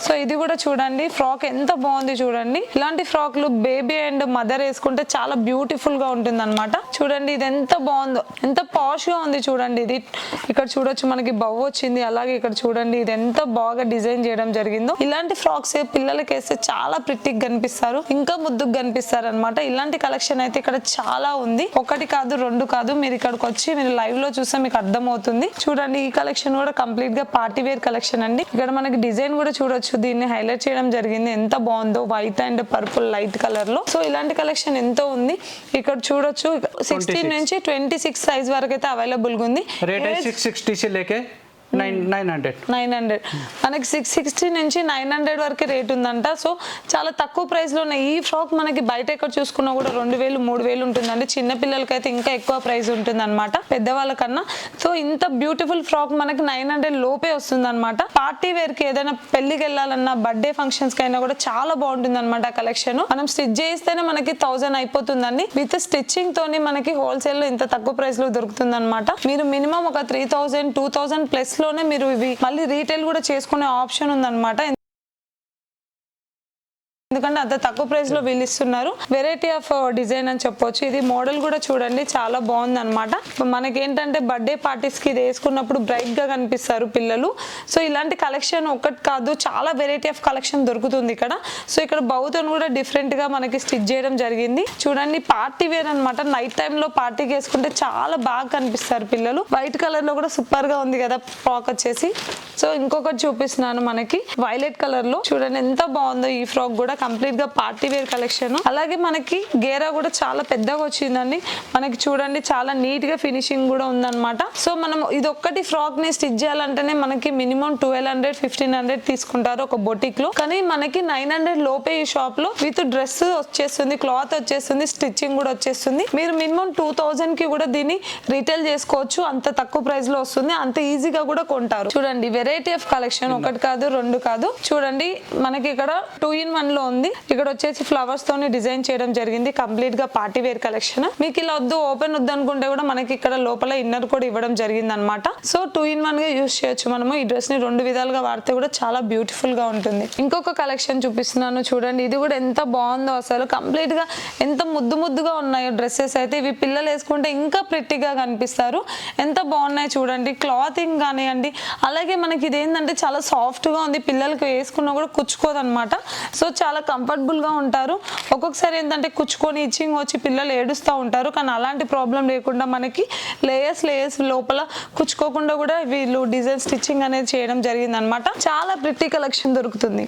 So ఇది కూడా చూడండి ఫ్రాక్ ఎంత బాగుంది చూడండి. ఇలాంటి ఫ్రాక్లు బేబీ అండ్ మదర్ వేసుకుంటే చాలా బ్యూటిఫుల్ గా ఉంటుంది అనమాట. చూడండి ఇది ఎంత బాగుందో, ఎంత పాష్ గా ఉంది చూడండి. ఇది ఇక్కడ చూడొచ్చు మనకి బౌ వచ్చింది. అలాగే ఇక్కడ చూడండి ఇది ఎంత బాగా డిజైన్ చేయడం జరిగిందో. ఇలాంటి ఫ్రాక్స్ పిల్లలకి వేస్తే చాలా ప్రిట్టిగా కనిపిస్తారు, ఇంకా ముద్దుగా కనిపిస్తారు అనమాట. ఇలాంటి కలెక్షన్ అయితే ఇక్కడ చాలా ఉంది, ఒకటి కాదు రెండు కాదు. మీరు ఇక్కడికి వచ్చి మీరు లైవ్ లో చూస్తే మీకు అర్థం అవుతుంది. చూడండి ఈ కలెక్షన్ కూడా కంప్లీట్ గా పార్టీ వేర్ కలెక్షన్ అండి. ఇక్కడ మనకి డిజైన్ కూడా చూడొచ్చు, దీన్ని హైలైట్ చేయడం జరిగింది. ఎంత బాగుందో white and purple light colour లో. సో ఇలాంటి కలెక్షన్ ఎంతో ఉంది. ఇక్కడ చూడొచ్చు 16 నుంచి 26 సైజ్ వరకు అయితే అవైలబుల్ గా ఉంది. 660 से लेके 900 మనకి 660 నుంచి 900 వరకు రేట్ ఉందంట. సో చాలా తక్కువ ప్రైస్ లో ఉన్నాయి. ఈ ఫ్రాక్ మనకి బయట ఎక్కడ చూసుకున్నా కూడా 2000 3000 ఉంటుందండి. చిన్న పిల్లలకైతే ఇంకా ఎక్కువ ప్రైస్ ఉంటుంది అనమాట పెద్దవాళ్ళకన్నా. సో ఇంత బ్యూటిఫుల్ ఫ్రాక్ మనకి 900 లోపే వస్తుంది అనమాట. పార్టీ వేర్ కి ఏదైనా పెళ్లికి వెళ్ళాలన్నా బర్త్డే ఫంక్షన్స్ కి అయినా కూడా చాలా బాగుంటుంది అనమాట కలెక్షన్. మనం స్టిచ్ చేస్తేనే మనకి 1000 అయిపోతుందండి. విత్ స్టిచ్చింగ్ తోని మనకి హోల్సేల్ లో ఇంత తక్కువ ప్రైస్ లో దొరుకుతుంది అనమాట. మీరు మినిమం ఒక 3000 2000 ప్లస్ లోనే మీరు ఇవి మళ్ళీ రీటైల్ కూడా చేసుకునే ఆప్షన్ ఉందన్నమాట. ఎందుకంటే అంత తక్కువ ప్రైస్ లో వీళ్ళు ఇస్తున్నారు. వెరైటీ ఆఫ్ డిజైన్ అని చెప్పొచ్చు. ఇది మోడల్ కూడా చూడండి చాలా బాగుంది అనమాట. మనకి ఏంటంటే బర్త్డే పార్టీస్ కి ఇది వేసుకున్నప్పుడు బ్రైట్ గా కనిపిస్తారు పిల్లలు. సో ఇలాంటి కలెక్షన్ ఒకటి కాదు, చాలా వెరైటీ ఆఫ్ కలెక్షన్ దొరుకుతుంది ఇక్కడ. సో ఇక్కడ బౌతన్ కూడా డిఫరెంట్ గా మనకి స్టిచ్ చేయడం జరిగింది. చూడండి పార్టీ వేర్ అనమాట. నైట్ టైమ్ లో పార్టీకి వేసుకుంటే చాలా బాగా కనిపిస్తారు పిల్లలు. వైట్ కలర్ లో కూడా సూపర్ గా ఉంది కదా ఫ్రాక్ వచ్చేసి. సో ఇంకొకటి చూపిస్తున్నాను మనకి వైలెట్ కలర్ లో. చూడండి ఎంత బాగుందో ఈ ఫ్రాక్ కూడా. కంప్లీట్ గా పార్టీ వేర్ కలెక్షన్. అలాగే మనకి గేరా కూడా చాలా పెద్దగా వచ్చిందండి. మనకి చూడండి చాలా నీట్ గా ఫినిషింగ్ కూడా ఉందన్నమాట. సో మనం ఇది ఒక్కటి ఫ్రాక్ ని స్టిచ్ చేయాలంటేనే మనకి మినిమం 1200 1500 తీసుకుంటారు ఒక బొటిక్ లో. కానీ మనకి 900 లోపే ఈ షాప్ లో విత్ డ్రెస్ వచ్చేస్తుంది, క్లాత్ వచ్చేస్తుంది, స్టిచ్చింగ్ కూడా వచ్చేస్తుంది. మీరు మినిమం 2000 కి కూడా దీన్ని రీటైల్ చేసుకోవచ్చు. అంత తక్కువ ప్రైస్ లో వస్తుంది, అంత ఈజీగా కూడా కొంటారు. చూడండి వెరైటీ ఆఫ్ కలెక్షన్ ఒకటి కాదు రెండు కాదు. చూడండి మనకి ఇక్కడ 2 in 1 లో ఉంది. ఇక్కడ వచ్చేసి ఫ్లవర్స్ తోని డిజైన్ చేయడం జరిగింది. కంప్లీట్ గా పార్టీ వేర్ కలెక్షన్. మీకు ఇలా వద్దు ఓపెన్ వద్దు అనుకుంటే కూడా మనకి ఇక్కడ లోపల ఇన్నర్ కూడా ఇవ్వడం జరిగింది అనమాట. సో 2 in 1 గా యూజ్ చేయొచ్చు మనము. ఈ డ్రెస్ ని 2 విధాలుగా వాడితే కూడా చాలా బ్యూటిఫుల్ గా ఉంటుంది. ఇంకొక కలెక్షన్ చూపిస్తున్నాను చూడండి. ఇది కూడా ఎంత బాగుందో అసలు. కంప్లీట్ గా ఎంత ముద్దుగా ఉన్నాయో డ్రెస్సెస్ అయితే. ఇవి పిల్లలు వేసుకుంటే ఇంకా ప్రిట్టిగా కనిపిస్తారు. ఎంత బాగున్నాయి చూడండి. క్లాతింగ్ కానివ్వండి. అలాగే మనకి ఇది ఏంటంటే చాలా సాఫ్ట్ గా ఉంది. పిల్లలకి వేసుకున్నా కూడా కుచ్చుకోదు అనమాట. సో చాలా కంఫర్టబుల్ గా ఉంటారు. ఒక్కొక్కసారి ఏంటంటే కుచ్చుకొని ఇచ్చింగ్ వచ్చి పిల్లలు ఏడుస్తూ ఉంటారు. కానీ అలాంటి ప్రాబ్లం లేకుండా మనకి లేయర్స్ లోపల కుచ్చుకోకుండా కూడా వీళ్ళు డిజైన్ స్టిచ్చింగ్ అనేది చేయడం జరిగింది అనమాట. చాలా ప్రిట్టి కలెక్షన్ దొరుకుతుంది.